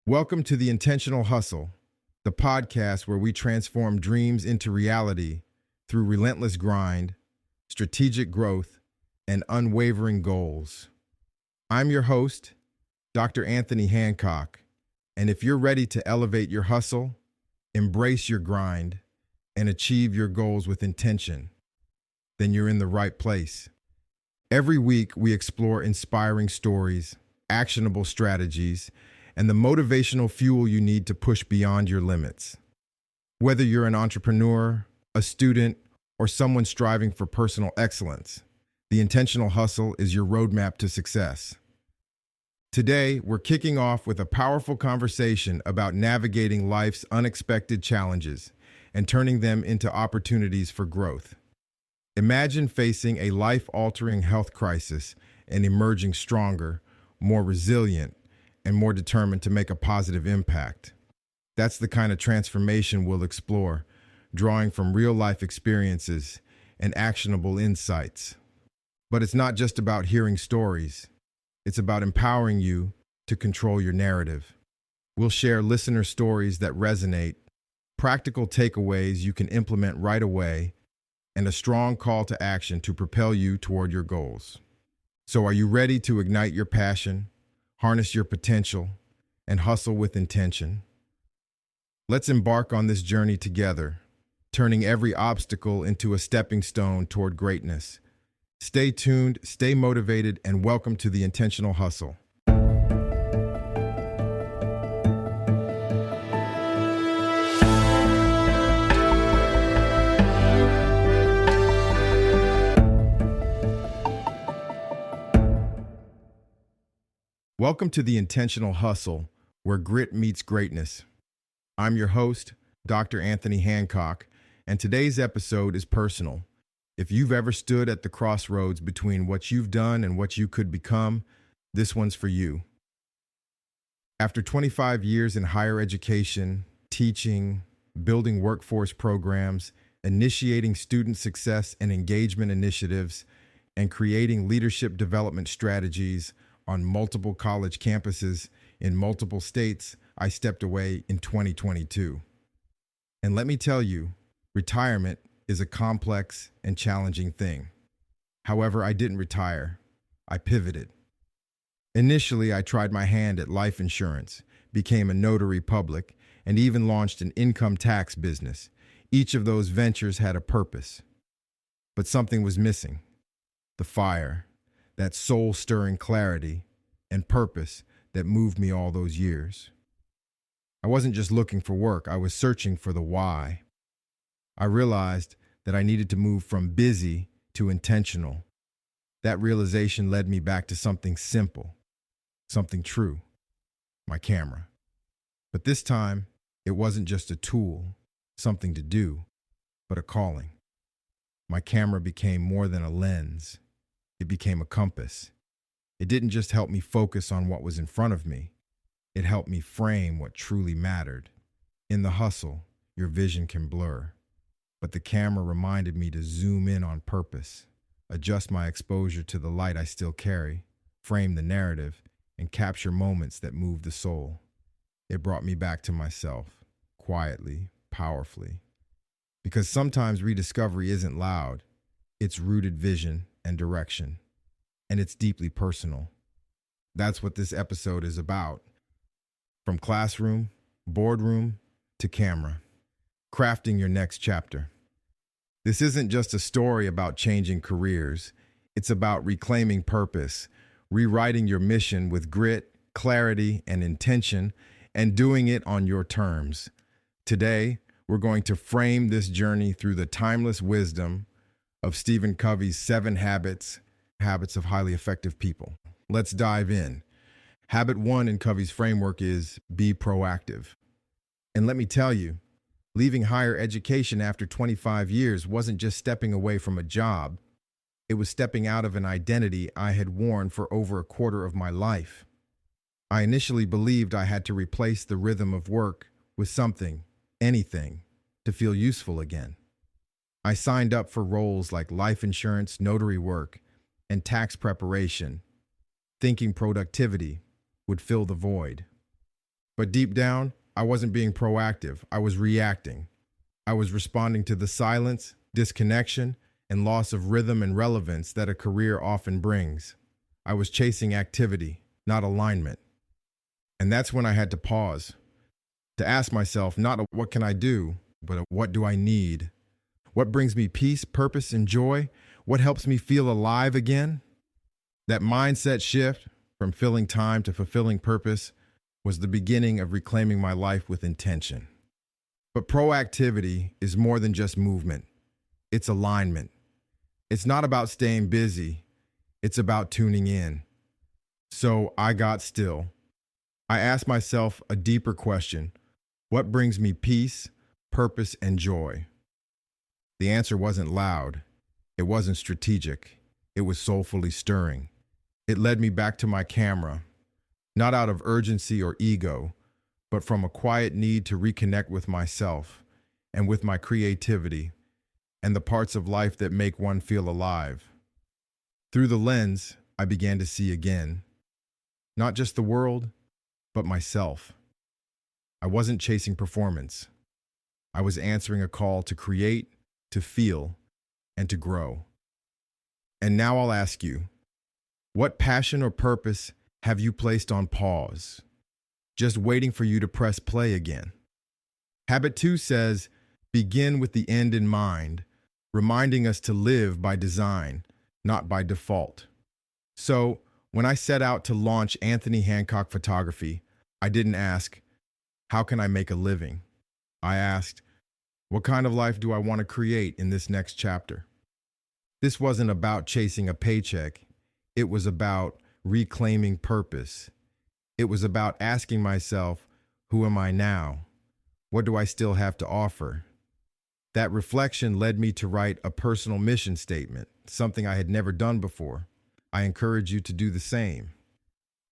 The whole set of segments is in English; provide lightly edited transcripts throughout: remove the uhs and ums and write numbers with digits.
Welcome to The Intentional Hustle, the podcast where we transform dreams into reality through relentless grind, strategic growth, and unwavering goals. I'm your host, Dr. Anthony Hancock, and if you're ready to elevate your hustle, embrace your grind, and achieve your goals with intention, then you're in the right place. Every week, we explore inspiring stories, actionable strategies, and the motivational fuel you need to push beyond your limits. Whether you're an entrepreneur, a student, or someone striving for personal excellence, the Intentional Hustle is your roadmap to success. Today, we're kicking off with a powerful conversation about navigating life's unexpected challenges and turning them into opportunities for growth. Imagine facing a life-altering health crisis and emerging stronger, more resilient, and more determined to make a positive impact. That's the kind of transformation we'll explore, drawing from real-life experiences and actionable insights. But it's not just about hearing stories. It's about empowering you to control your narrative. We'll share listener stories that resonate, practical takeaways you can implement right away, and a strong call to action to propel you toward your goals. So are you ready to ignite your passion, harness your potential, and hustle with intention? Let's embark on this journey together, turning every obstacle into a stepping stone toward greatness. Stay tuned, stay motivated, and welcome to the Intentional Hustle. Welcome to the Intentional Hustle, where grit meets greatness. I'm your host, Dr. Anthony Hancock, and today's episode is personal. If you've ever stood at the crossroads between what you've done and what you could become, this one's for you. After 25 years in higher education, teaching, building workforce programs, initiating student success and engagement initiatives, and creating leadership development strategies on multiple college campuses in multiple states, I stepped away in 2022. And let me tell you, retirement is a complex and challenging thing. However, I didn't retire. I pivoted. Initially, I tried my hand at life insurance, became a notary public, and even launched an income tax business. Each of those ventures had a purpose. But something was missing. The fire, that soul-stirring clarity and purpose that moved me all those years. I wasn't just looking for work, I was searching for the why. I realized that I needed to move from busy to intentional. That realization led me back to something simple, something true, my camera. But this time, it wasn't just a tool, something to do, but a calling. My camera became more than a lens. It became a compass. It didn't just help me focus on what was in front of me. It helped me frame what truly mattered. In the hustle, your vision can blur. But the camera reminded me to zoom in on purpose, adjust my exposure to the light I still carry, frame the narrative, and capture moments that move the soul. It brought me back to myself, quietly, powerfully. Because sometimes rediscovery isn't loud. It's rooted vision and direction, and it's deeply personal. That's what this episode is about. From classroom, boardroom, to camera, crafting your next chapter. This isn't just a story about changing careers. It's about reclaiming purpose, rewriting your mission with grit, clarity, and intention, and doing it on your terms. Today, we're going to frame this journey through the timeless wisdom of Stephen Covey's 7 Habits of Highly Effective People. Let's dive in. Habit 1 in Covey's framework is be proactive. And let me tell you, leaving higher education after 25 years wasn't just stepping away from a job. It was stepping out of an identity I had worn for over a quarter of my life. I initially believed I had to replace the rhythm of work with something, anything, to feel useful again. I signed up for roles like life insurance, notary work, and tax preparation, thinking productivity would fill the void. But deep down, I wasn't being proactive. I was reacting. I was responding to the silence, disconnection, and loss of rhythm and relevance that a career often brings. I was chasing activity, not alignment. And that's when I had to pause, to ask myself not a what can I do, but a what do I need? What brings me peace, purpose, and joy? What helps me feel alive again? That mindset shift from filling time to fulfilling purpose was the beginning of reclaiming my life with intention. But proactivity is more than just movement. It's alignment. It's not about staying busy. It's about tuning in. So I got still. I asked myself a deeper question. What brings me peace, purpose, and joy? The answer wasn't loud. It wasn't strategic. It was soulfully stirring. It led me back to my camera, not out of urgency or ego, but from a quiet need to reconnect with myself and with my creativity and the parts of life that make one feel alive. Through the lens, I began to see again, not just the world, but myself. I wasn't chasing performance. I was answering a call to create, to feel, and to grow. And now I'll ask you, what passion or purpose have you placed on pause, just waiting for you to press play again? Habit 2 says, begin with the end in mind, reminding us to live by design, not by default. So, when I set out to launch Anthony Hancock Photography, I didn't ask, how can I make a living? I asked, what kind of life do I want to create in this next chapter? This wasn't about chasing a paycheck. It was about reclaiming purpose. It was about asking myself, who am I now? What do I still have to offer? That reflection led me to write a personal mission statement, something I had never done before. I encourage you to do the same.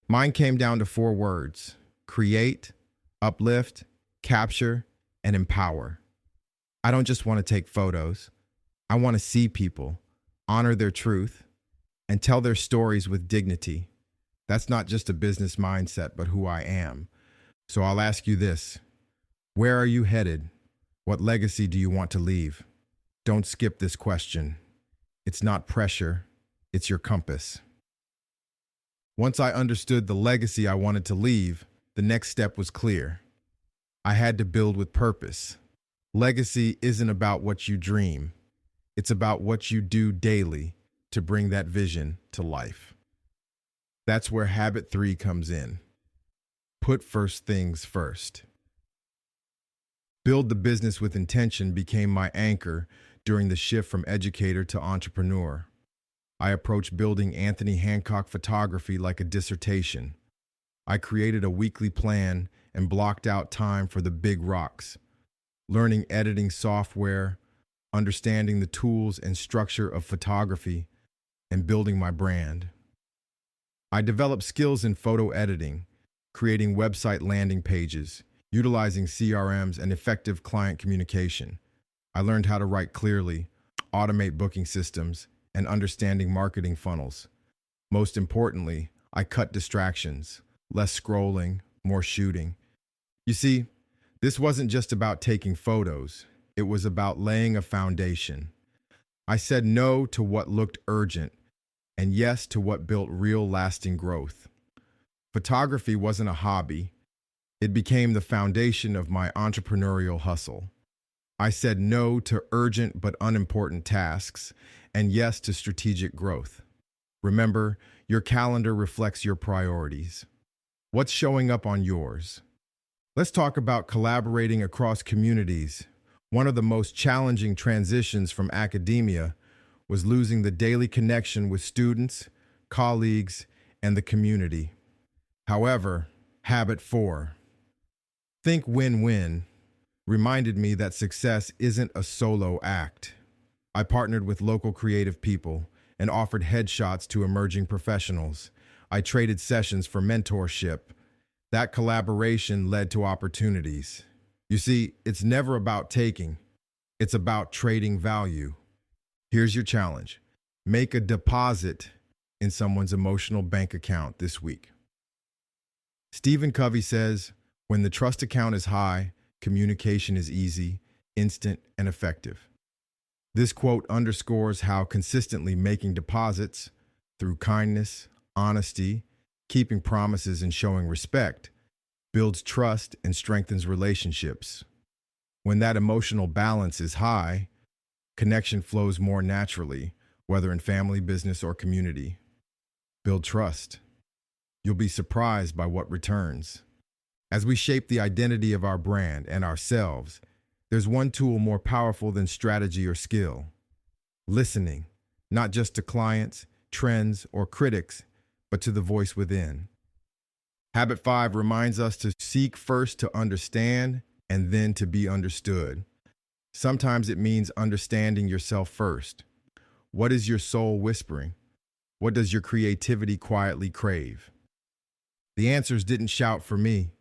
Mine came down to 4 words: create, uplift, capture, and empower. I don't just want to take photos. I want to see people, honor their truth, and tell their stories with dignity. That's not just a business mindset, but who I am. So I'll ask you this: where are you headed? What legacy do you want to leave? Don't skip this question. It's not pressure, it's your compass. Once I understood the legacy I wanted to leave, the next step was clear. I had to build with purpose. Legacy isn't about what you dream. It's about what you do daily to bring that vision to life. That's where habit 3 comes in. Put first things first. Build the business with intention became my anchor during the shift from educator to entrepreneur. I approached building Anthony Hancock Photography like a dissertation. I created a weekly plan and blocked out time for the big rocks, learning editing software, understanding the tools and structure of photography, and building my brand. I developed skills in photo editing, creating website landing pages, utilizing CRMs and effective client communication. I learned how to write clearly, automate booking systems, and understanding marketing funnels. Most importantly, I cut distractions, less scrolling, more shooting. You see, this wasn't just about taking photos. It was about laying a foundation. I said no to what looked urgent and yes to what built real lasting growth. Photography wasn't a hobby. It became the foundation of my entrepreneurial hustle. I said no to urgent but unimportant tasks and yes to strategic growth. Remember, your calendar reflects your priorities. What's showing up on yours? Let's talk about collaborating across communities. One of the most challenging transitions from academia was losing the daily connection with students, colleagues, and the community. However, habit 4, think win-win, reminded me that success isn't a solo act. I partnered with local creative people and offered headshots to emerging professionals. I traded sessions for mentorship. That collaboration led to opportunities. You see, it's never about taking. It's about trading value. Here's your challenge. Make a deposit in someone's emotional bank account this week. Stephen Covey says, When the trust account is high, communication is easy, instant, and effective. This quote underscores how consistently making deposits through kindness, honesty, keeping promises, and showing respect builds trust and strengthens relationships. When that emotional balance is high, connection flows more naturally, whether in family, business, or community. Build trust. You'll be surprised by what returns. As we shape the identity of our brand and ourselves, there's one tool more powerful than strategy or skill: listening, not just to clients, trends, or critics, but to the voice within. Habit 5 reminds us to seek first to understand and then to be understood. Sometimes it means understanding yourself first. What is your soul whispering? What does your creativity quietly crave? The answers didn't shout for me.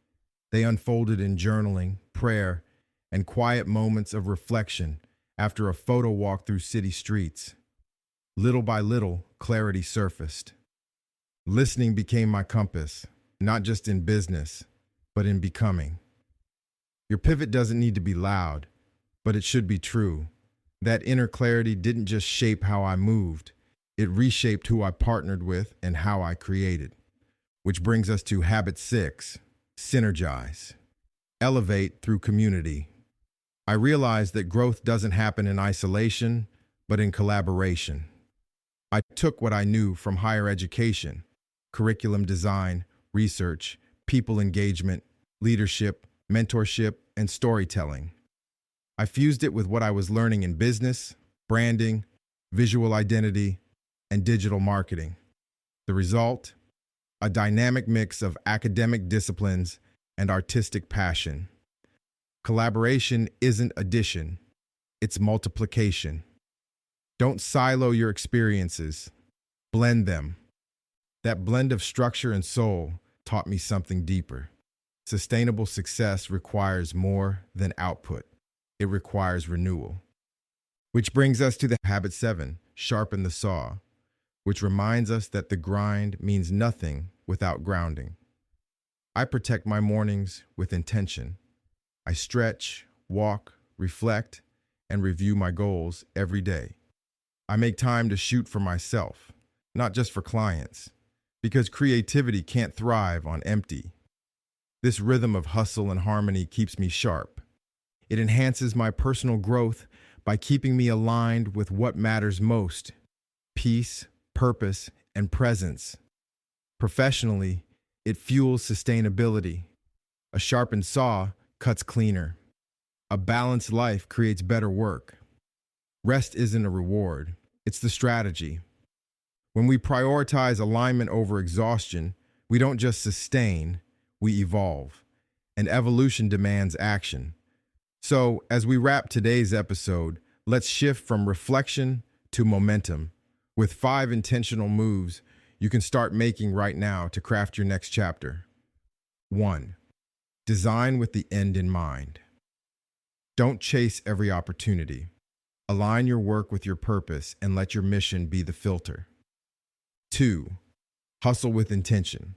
They unfolded in journaling, prayer, and quiet moments of reflection after a photo walk through city streets. Little by little, clarity surfaced. Listening became my compass, not just in business, but in becoming. Your pivot doesn't need to be loud, but it should be true. That inner clarity didn't just shape how I moved, it reshaped who I partnered with and how I created. Which brings us to habit 6, synergize. Elevate through community. I realized that growth doesn't happen in isolation, but in collaboration. I took what I knew from higher education, curriculum design, research, people engagement, leadership, mentorship, and storytelling. I fused it with what I was learning in business, branding, visual identity, and digital marketing. The result? A dynamic mix of academic disciplines and artistic passion. Collaboration isn't addition, it's multiplication. Don't silo your experiences, blend them. That blend of structure and soul taught me something deeper. Sustainable success requires more than output. It requires renewal. Which brings us to the habit 7, sharpen the saw, which reminds us that the grind means nothing without grounding. I protect my mornings with intention. I stretch, walk, reflect, and review my goals every day. I make time to shoot for myself, not just for clients, because creativity can't thrive on empty. This rhythm of hustle and harmony keeps me sharp. It enhances my personal growth by keeping me aligned with what matters most: peace, purpose, and presence. Professionally, it fuels sustainability. A sharpened saw cuts cleaner. A balanced life creates better work. Rest isn't a reward, it's the strategy. When we prioritize alignment over exhaustion, we don't just sustain, we evolve. And evolution demands action. So, as we wrap today's episode, let's shift from reflection to momentum with 5 intentional moves you can start making right now to craft your next chapter. 1. Design with the end in mind. Don't chase every opportunity. Align your work with your purpose and let your mission be the filter. 2. Hustle with intention.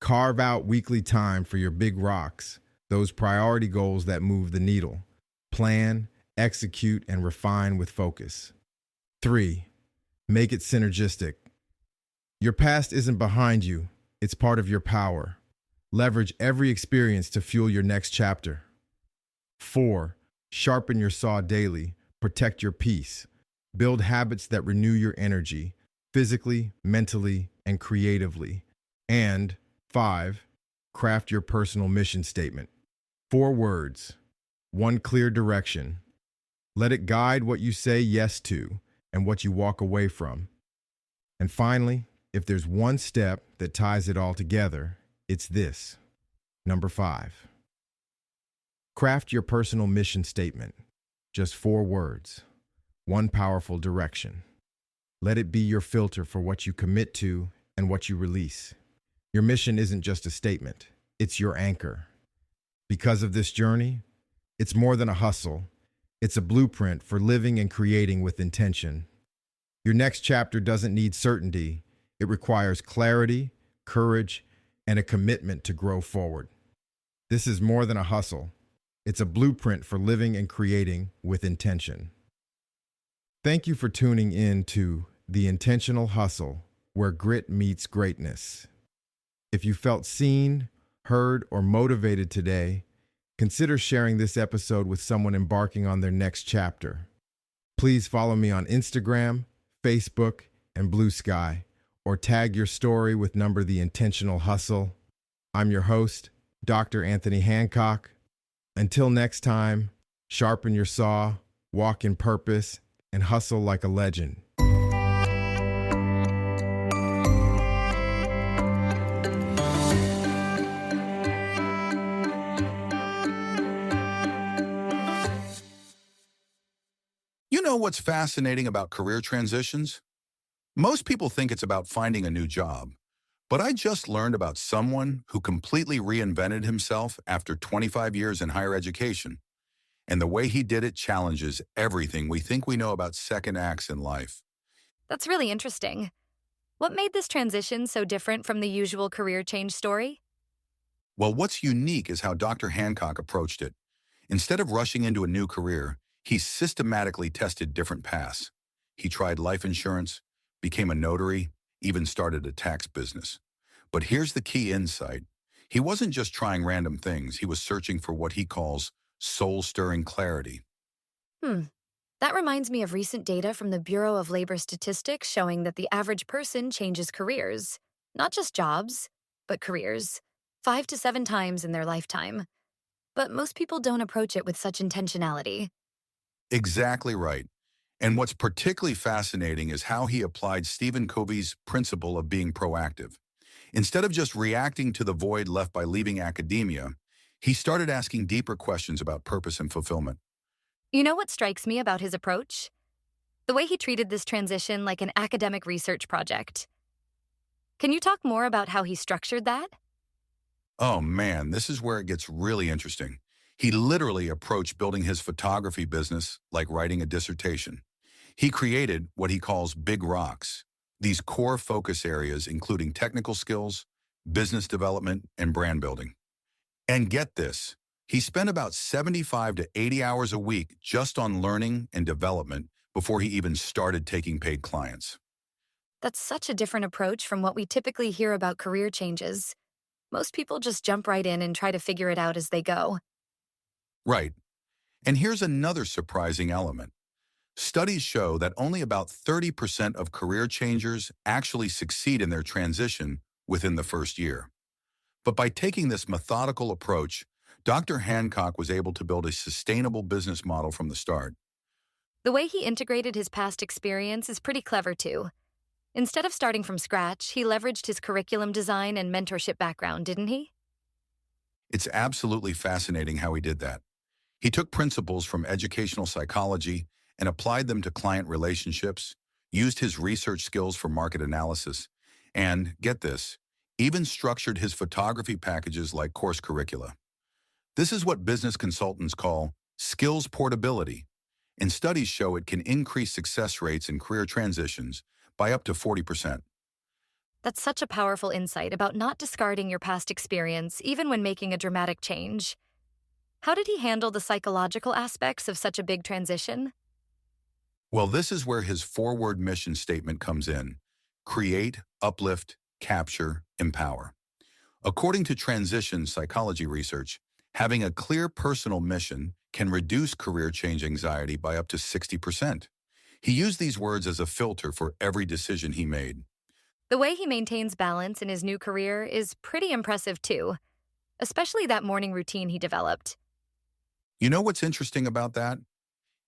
Carve out weekly time for your big rocks, those priority goals that move the needle. Plan, execute, and refine with focus. 3. Make it synergistic. Your past isn't behind you, it's part of your power. Leverage every experience to fuel your next chapter. 4. Sharpen your saw daily. Protect your peace. Build habits that renew your energy, physically, mentally, and creatively. And 5. Craft your personal mission statement. 4 words, 1 clear direction. Let it guide what you say yes to and what you walk away from. And finally, if there's one step that ties it all together, it's this. Number 5. Craft your personal mission statement. Just 4 words, 1 powerful direction. Let it be your filter for what you commit to and what you release. Your mission isn't just a statement, it's your anchor. Because of this journey, it's more than a hustle. It's a blueprint for living and creating with intention. Your next chapter doesn't need certainty. It requires clarity, courage, and a commitment to grow forward. This is more than a hustle. It's a blueprint for living and creating with intention. Thank you for tuning in to The Intentional Hustle, where grit meets greatness. If you felt seen, heard, or motivated today, consider sharing this episode with someone embarking on their next chapter. Please follow me on Instagram, Facebook, and Blue Sky, or tag your story with number The Intentional Hustle. I'm your host, Dr. Anthony Hancock. Until next time, sharpen your saw, walk in purpose, and hustle like a legend. You know what's fascinating about career transitions? Most people think it's about finding a new job, but I just learned about someone who completely reinvented himself after 25 years in higher education, and the way he did it challenges everything we think we know about second acts in life. That's really interesting. What made this transition so different from the usual career change story? Well, what's unique is how Dr. Hancock approached it. Instead of rushing into a new career, he systematically tested different paths. He tried life insurance, became a notary, even started a tax business. But here's the key insight. He wasn't just trying random things, he was searching for what he calls soul-stirring clarity. That reminds me of recent data from the Bureau of Labor Statistics showing that the average person changes careers, not just jobs, but careers, 5 to 7 times in their lifetime. But most people don't approach it with such intentionality. Exactly right. And what's particularly fascinating is how he applied Stephen Covey's principle of being proactive. Instead of just reacting to the void left by leaving academia, he started asking deeper questions about purpose and fulfillment. You know what strikes me about his approach? The way he treated this transition like an academic research project. Can you talk more about how he structured that? Oh man, this is where it gets really interesting. He literally approached building his photography business like writing a dissertation. He created what he calls big rocks, these core focus areas including technical skills, business development, and brand building. And get this, he spent about 75 to 80 hours a week just on learning and development before he even started taking paid clients. That's such a different approach from what we typically hear about career changes. Most people just jump right in and try to figure it out as they go. Right. And here's another surprising element. Studies show that only about 30% of career changers actually succeed in their transition within the first year. But by taking this methodical approach, Dr. Hancock was able to build a sustainable business model from the start. The way he integrated his past experience is pretty clever too. Instead of starting from scratch, he leveraged his curriculum design and mentorship background, didn't he? It's absolutely fascinating how he did that. He took principles from educational psychology and applied them to client relationships, used his research skills for market analysis, and, get this, even structured his photography packages like course curricula. This is what business consultants call skills portability, and studies show it can increase success rates in career transitions by up to 40%. That's such a powerful insight about not discarding your past experience, even when making a dramatic change. How did he handle the psychological aspects of such a big transition? Well, this is where his forward mission statement comes in. Create, uplift, capture, empower. According to transition psychology research, having a clear personal mission can reduce career change anxiety by up to 60%. He used these words as a filter for every decision he made. The way he maintains balance in his new career is pretty impressive too, especially that morning routine he developed. You know what's interesting about that?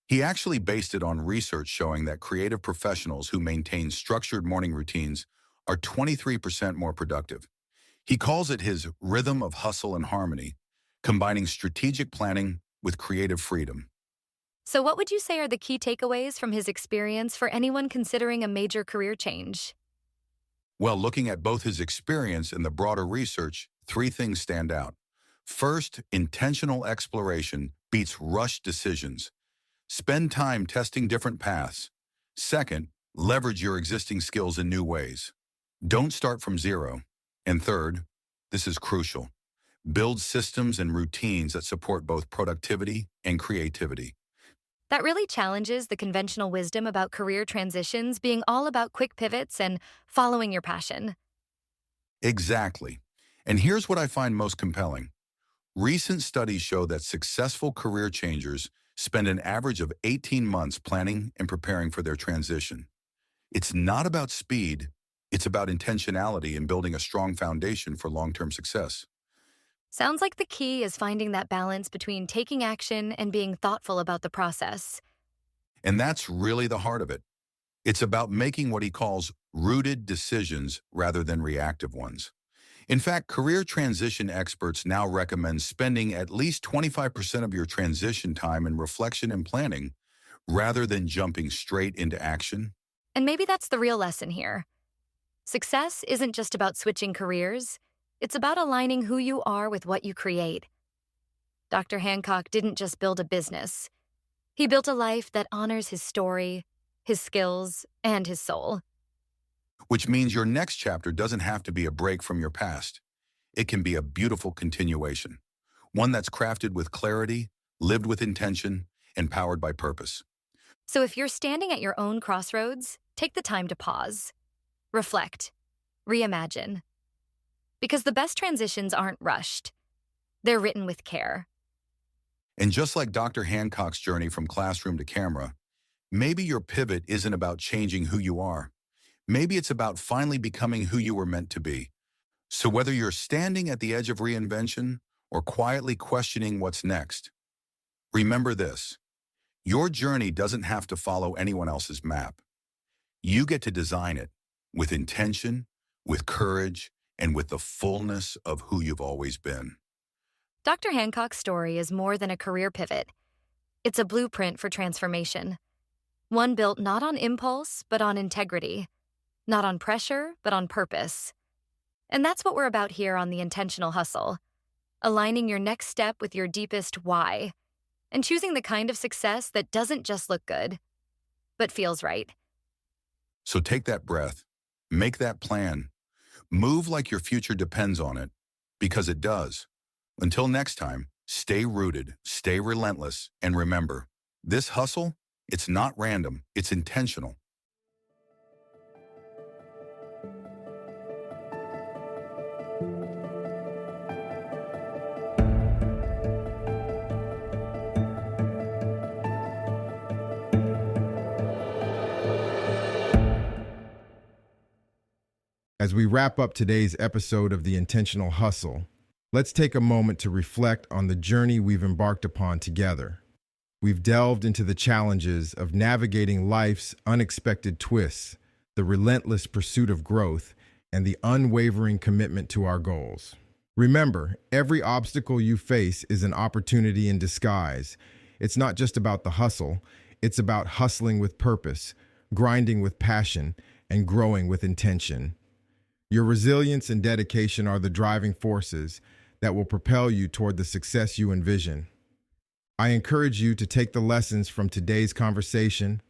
He actually based it on research showing that creative professionals who maintain structured morning routines are 23% more productive. He calls it his rhythm of hustle and harmony, combining strategic planning with creative freedom. So what would you say are the key takeaways from his experience for anyone considering a major career change? Well, looking at both his experience and the broader research, 3 things stand out. First, intentional exploration beats rushed decisions. Spend time testing different paths. Second, leverage your existing skills in new ways. Don't start from zero. And third, this is crucial. Build systems and routines that support both productivity and creativity. That really challenges the conventional wisdom about career transitions being all about quick pivots and following your passion. Exactly. And here's what I find most compelling. Recent studies show that successful career changers spend an average of 18 months planning and preparing for their transition. It's not about speed, it's about intentionality and building a strong foundation for long-term success. Sounds like the key is finding that balance between taking action and being thoughtful about the process. And that's really the heart of it. It's about making what he calls rooted decisions rather than reactive ones. In fact, career transition experts now recommend spending at least 25% of your transition time in reflection and planning rather than jumping straight into action. And maybe that's the real lesson here. Success isn't just about switching careers, it's about aligning who you are with what you create. Dr. Hancock didn't just build a business. He built a life that honors his story, his skills, and his soul. Which means your next chapter doesn't have to be a break from your past. It can be a beautiful continuation, one that's crafted with clarity, lived with intention, and powered by purpose. So if you're standing at your own crossroads, take the time to pause, reflect, reimagine. Because the best transitions aren't rushed. They're written with care. And just like Dr. Hancock's journey from classroom to camera, maybe your pivot isn't about changing who you are. Maybe it's about finally becoming who you were meant to be. So whether you're standing at the edge of reinvention or quietly questioning what's next, remember this: your journey doesn't have to follow anyone else's map. You get to design it with intention, with courage, and with the fullness of who you've always been. Dr. Hancock's story is more than a career pivot. It's a blueprint for transformation. One built not on impulse, but on integrity. Not on pressure, but on purpose. And that's what we're about here on The Intentional Hustle. Aligning your next step with your deepest why. And choosing the kind of success that doesn't just look good, but feels right. So take that breath, make that plan, move like your future depends on it, because it does. Until next time, stay rooted, stay relentless, and remember, this hustle, it's not random, it's intentional. As we wrap up today's episode of The Intentional Hustle, let's take a moment to reflect on the journey we've embarked upon together. We've delved into the challenges of navigating life's unexpected twists, the relentless pursuit of growth, and the unwavering commitment to our goals. Remember, every obstacle you face is an opportunity in disguise. It's not just about the hustle, it's about hustling with purpose, grinding with passion, and growing with intention. Your resilience and dedication are the driving forces that will propel you toward the success you envision. I encourage you to take the lessons from today's conversation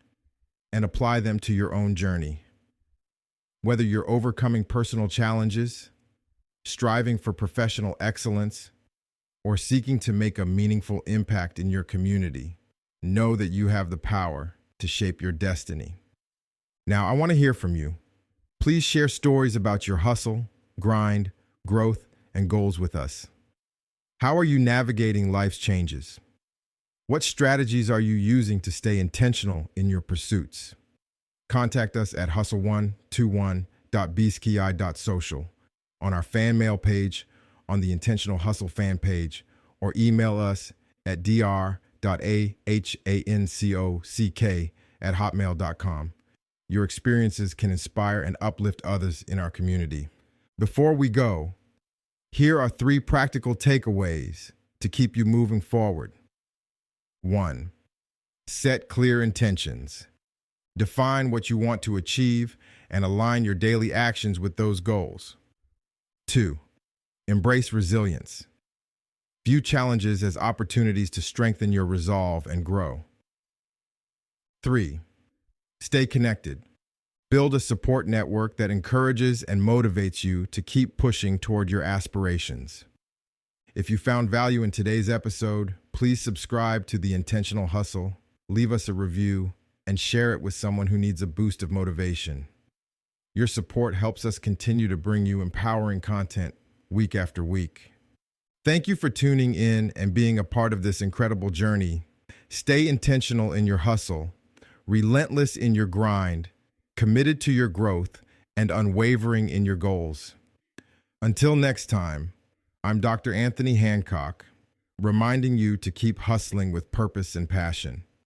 and apply them to your own journey. Whether you're overcoming personal challenges, striving for professional excellence, or seeking to make a meaningful impact in your community, know that you have the power to shape your destiny. Now, I want to hear from you. Please share stories about your hustle, grind, growth, and goals with us. How are you navigating life's changes? What strategies are you using to stay intentional in your pursuits? Contact us at hustle121.bski.social, on our fan mail page, on the Intentional Hustle fan page, or email us at dr.ahancock@hotmail.com. Your experiences can inspire and uplift others in our community. Before we go, here are 3 practical takeaways to keep you moving forward. 1. Set clear intentions. Define what you want to achieve and align your daily actions with those goals. 2. Embrace resilience. View challenges as opportunities to strengthen your resolve and grow. 3. Stay connected. Build a support network that encourages and motivates you to keep pushing toward your aspirations. If you found value in today's episode, please subscribe to The Intentional Hustle, leave us a review, and share it with someone who needs a boost of motivation. Your support helps us continue to bring you empowering content week after week. Thank you for tuning in and being a part of this incredible journey. Stay intentional in your hustle, relentless in your grind, committed to your growth, and unwavering in your goals. Until next time, I'm Dr. Anthony Hancock, reminding you to keep hustling with purpose and passion.